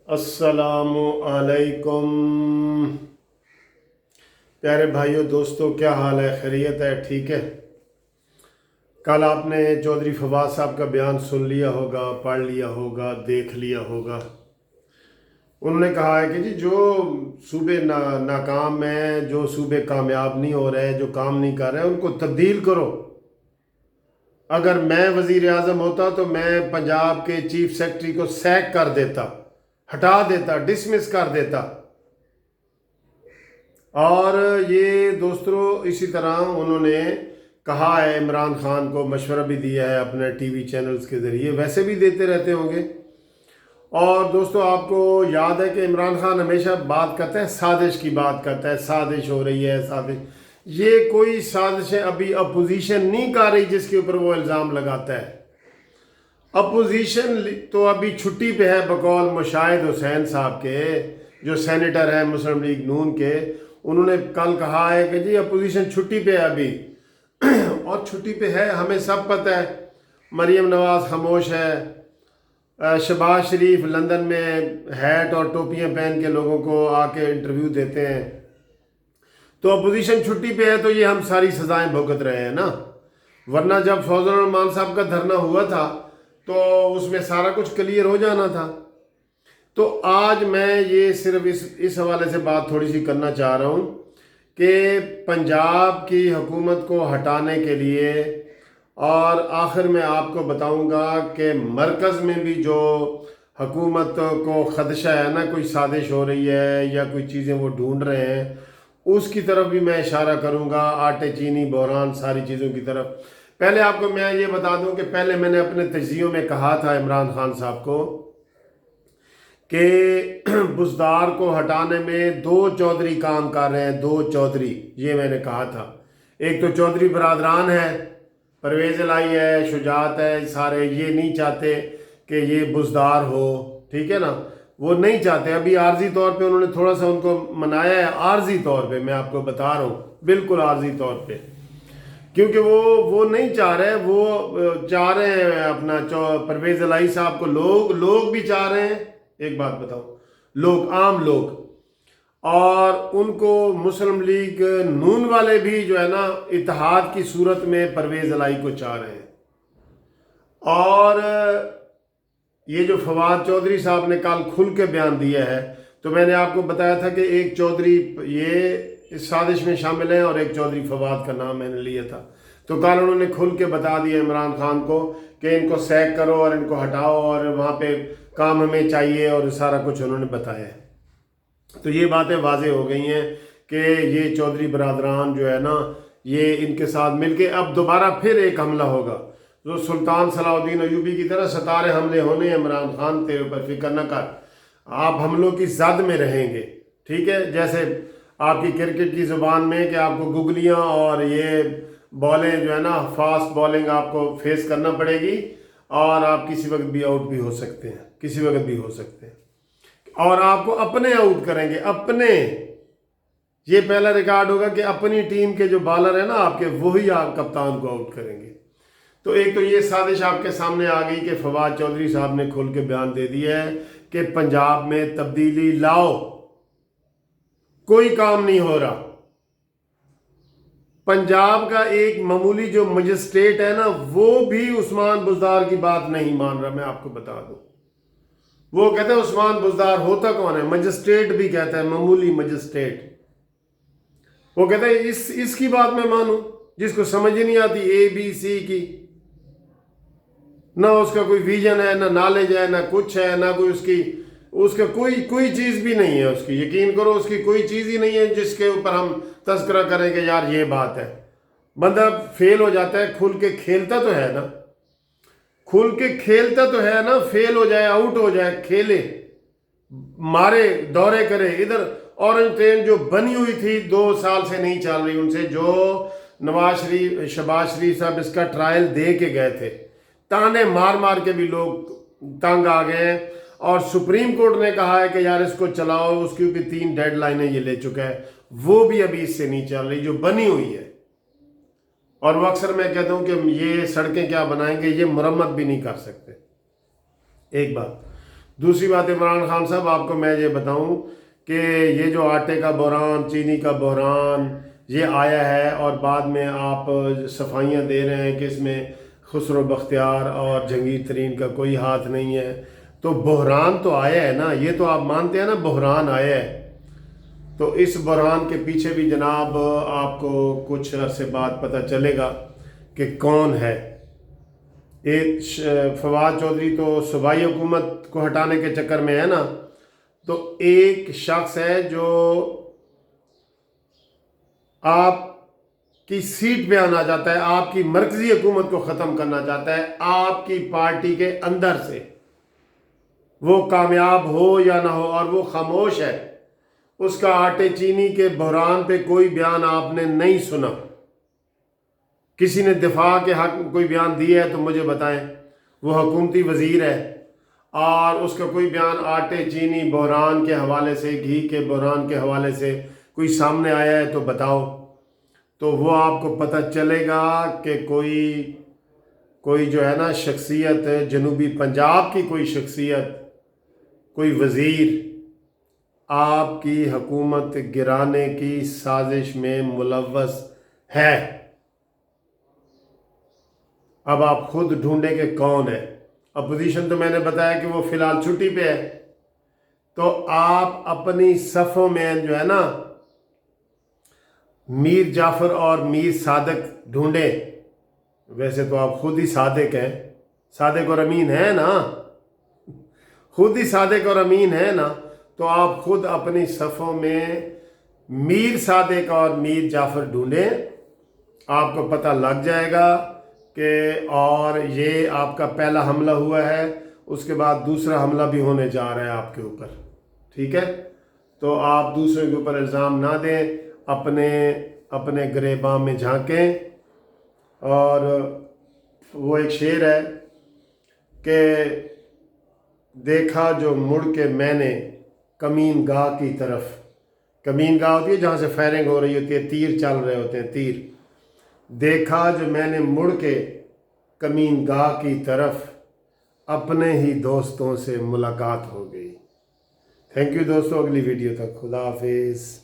अस्सलामु अलैकुम। प्यारे भाइयों दोस्तों, क्या हाल है? खैरियत है? ठीक है। कल आपने चौधरी फवाद साहब का बयान सुन लिया होगा, पढ़ लिया होगा, देख लिया होगा। उन्होंने कहा है कि जी जो सूबे नाकाम हैं, जो सूबे कामयाब नहीं हो रहे, जो काम नहीं कर रहे, उनको तब्दील करो। अगर मैं वज़ीर आज़म होता तो मैं पंजाब के चीफ सेक्रेटरी को सैक कर देता, हटा देता, डिसमिस कर देता। और ये दोस्तों इसी तरह उन्होंने कहा है, इमरान खान को मशवरा भी दिया है अपने टीवी चैनल्स के ज़रिए, वैसे भी देते रहते होंगे। और दोस्तों आपको याद है कि इमरान खान हमेशा बात करता है, साजिश की बात करता है, साजिश हो रही है, साजिश। ये कोई साजिश अभी अपोजिशन नहीं कर रही जिसके ऊपर वो इल्ज़ाम लगाता है। अपोजिशन तो अभी छुट्टी पे है, बकौल मुशाहिद हुसैन साहब के, जो सेनेटर हैं मुस्लिम लीग नून के। उन्होंने कल कहा है कि जी अपोजिशन छुट्टी पे है अभी और छुट्टी पे है, हमें सब पता है। मरीम नवाज खामोश है, शहबाज शरीफ लंदन में हैट और टोपियां पहन के लोगों को आके इंटरव्यू देते हैं। तो अपोजिशन छुट्टी पे है तो ये हम सारी सजाएं भुगत रहे हैं ना। वरना जब फौजल रहमान साहब का धरना हुआ था तो उसमें सारा कुछ क्लियर हो जाना था। तो आज मैं ये सिर्फ इस हवाले से बात थोड़ी सी करना चाह रहा हूँ कि पंजाब की हुकूमत को हटाने के लिए, और आखिर में आपको बताऊंगा कि मरकज़ में भी जो हुकूमत को खदशा है ना, कोई साजिश हो रही है या कोई चीज़ें वो ढूंढ रहे हैं, उसकी तरफ भी मैं इशारा करूंगा। आटे चीनी बहरान सारी चीज़ों की तरफ। पहले आपको मैं ये बता दूं कि पहले मैंने अपने तजियों में कहा था इमरान खान साहब को कि बुज़दार को हटाने में दो चौधरी काम कर रहे हैं, दो चौधरी, ये मैंने कहा था। एक तो चौधरी बरादरान है, परवेज़ इलाही है, शुजात है, सारे ये नहीं चाहते कि ये बुज़दार हो, ठीक है ना, वो नहीं चाहते। अभी आर्जी तौर पे उन्होंने थोड़ा सा उनको मनाया है, आर्जी तौर पे मैं आपको बता रहा हूँ, बिल्कुल आर्जी तौर पे, क्योंकि वो नहीं चाह रहे। वो चाह रहे हैं अपना परवेज़ इलाही साहब को, लोग भी चाह रहे हैं। एक बात बताओ, लोग, आम लोग, और उनको मुस्लिम लीग नून वाले भी जो है ना इत्तेहाद की सूरत में परवेज़ इलाही को चाह रहे हैं। और ये जो फवाद चौधरी साहब ने कल खुल के बयान दिया है, तो मैंने आपको बताया था कि एक चौधरी ये इस साजिश में शामिल है और एक चौधरी फवाद का नाम मैंने लिया था। तो कल उन्होंने खुल के बता दिया इमरान खान को कि इनको सैक करो और इनको हटाओ और वहाँ पे काम हमें चाहिए, और सारा कुछ उन्होंने बताया है। तो ये बातें वाज़े हो गई हैं कि ये चौधरी बरादरान जो है ना, ये इनके साथ मिलके अब दोबारा फिर एक हमला होगा, जो सुल्तान सलाउद्दीन अयूबी की तरह सतारे हमले होने हैं। इमरान खान तेरे ऊपर फिक्र न कर, आप हमलों की जद में रहेंगे, ठीक है। जैसे आपकी क्रिकेट की ज़ुबान में कि आपको गुगलियाँ और ये बॉलें जो है ना, फास्ट बॉलिंग आपको फेस करना पड़ेगी, और आप किसी वक्त भी आउट भी हो सकते हैं, किसी वक्त भी हो सकते हैं, और आपको अपने आउट करेंगे, अपने। ये पहला रिकॉर्ड होगा कि अपनी टीम के जो बॉलर है ना आपके, वही आप कप्तान को आउट करेंगे। तो एक तो ये साजिश आपके सामने आ गई कि फवाद चौधरी साहब ने खुल के बयान दे दिया है कि पंजाब में तब्दीली लाओ, कोई काम नहीं हो रहा। पंजाब का एक मामूली जो मजिस्ट्रेट है ना, वो भी उस्मान बुज़दार की बात नहीं मान रहा। मैं आपको बता दूं, वो कहते हैं उस्मान बुज़दार होता कौन है? मजिस्ट्रेट भी कहता है, मामूली मजिस्ट्रेट। वो कहते हैं इसकी बात मैं मानूं, जिसको समझ ही नहीं आती ABC की, ना उसका कोई विजन है, ना नॉलेज है, ना कुछ है, ना कोई उसका कोई चीज़ भी नहीं है उसकी। यकीन करो, उसकी कोई चीज़ ही नहीं है जिसके ऊपर हम तस्करा करें कि यार ये बात है। बंदा फेल हो जाता है, खुल के खेलता तो है ना, खुल के खेलता तो है ना, फेल हो जाए, आउट हो जाए, खेले, मारे, दौरे करे। इधर ऑरेंज ट्रेन जो बनी हुई थी 2 साल से नहीं चल रही, उनसे जो शहबाज शरीफ साहब इसका ट्रायल दे के गए थे, ताने मार मार के भी लोग तंग आ गए हैं। और सुप्रीम कोर्ट ने कहा है कि यार इसको चलाओ, उसकी भी 3 डेडलाइनें ये ले चुका है, वो भी अभी इससे नहीं चल रही जो बनी हुई है। और वो अक्सर मैं कहता हूं कि ये सड़कें क्या बनाएंगे, ये मरम्मत भी नहीं कर सकते। एक बात दूसरी बात इमरान खान साहब, आपको मैं ये बताऊं कि ये जो आटे का बहरान, चीनी का बहरान ये आया है और बाद में आप सफाइयाँ दे रहे हैं कि इसमें खुसरो बख्तियार और जहांगीर तरीन का कोई हाथ नहीं है, तो बहरान तो आया है ना, ये तो आप मानते हैं ना बहरान आया है। तो इस बहरान के पीछे भी जनाब आपको कुछ अरसे बाद पता चलेगा कि कौन है। एक फवाद चौधरी तो सूबाई हुकूमत को हटाने के चक्कर में है ना, तो एक शख्स है जो आपकी सीट पे आना चाहता है, आपकी मरकजी हुकूमत को ख़त्म करना चाहता है आपकी पार्टी के अंदर से, वो कामयाब हो या ना हो, और वो खामोश है। उसका आटे चीनी के बहरान पे कोई बयान आपने नहीं सुना। किसी ने दिफा के हक में कोई बयान दिया है तो मुझे बताएं, वो हुकूमती वज़ीर है और उसका कोई बयान आटे चीनी बहरान के हवाले से, घी के बहरान के हवाले से कोई सामने आया है तो बताओ। तो वो आपको पता चलेगा कि कोई जो है ना शख्सियत, जनूबी पंजाब की कोई शख्सियत, कोई वज़ीर आपकी हुकूमत गिराने की साजिश में मुलव्वस है। अब आप खुद ढूंढे कि कौन है। अपोजिशन तो मैंने बताया कि वो फ़िलहाल छुट्टी पे है, तो आप अपनी सफ़ों में जो है ना मीर जाफ़र और मीर सादक ढूंढें। वैसे तो आप खुद ही सादिक हैं, सादिक और अमीन है ना, खुद ही सादिक और अमीन है ना, तो आप खुद अपनी सफ़ों में मीर सादिक और मीर जाफ़र ढूंढें, आपको पता लग जाएगा कि और ये आपका पहला हमला हुआ है, उसके बाद दूसरा हमला भी होने जा रहा है आपके ऊपर। ठीक है, तो आप दूसरे के ऊपर इल्ज़ाम ना दें, अपने गिरेबान में झांकें। और वो एक शेर है कि देखा जो मुड़ के मैंने कमीन गाह की तरफ, कमीन गाह होती है जहाँ से फायरिंग हो रही होती है, तीर चल रहे होते हैं, तीर। देखा जो मैंने मुड़ के कमीन गाह की तरफ, अपने ही दोस्तों से मुलाकात हो गई। थैंक यू दोस्तों, अगली वीडियो तक खुदा हाफिज़।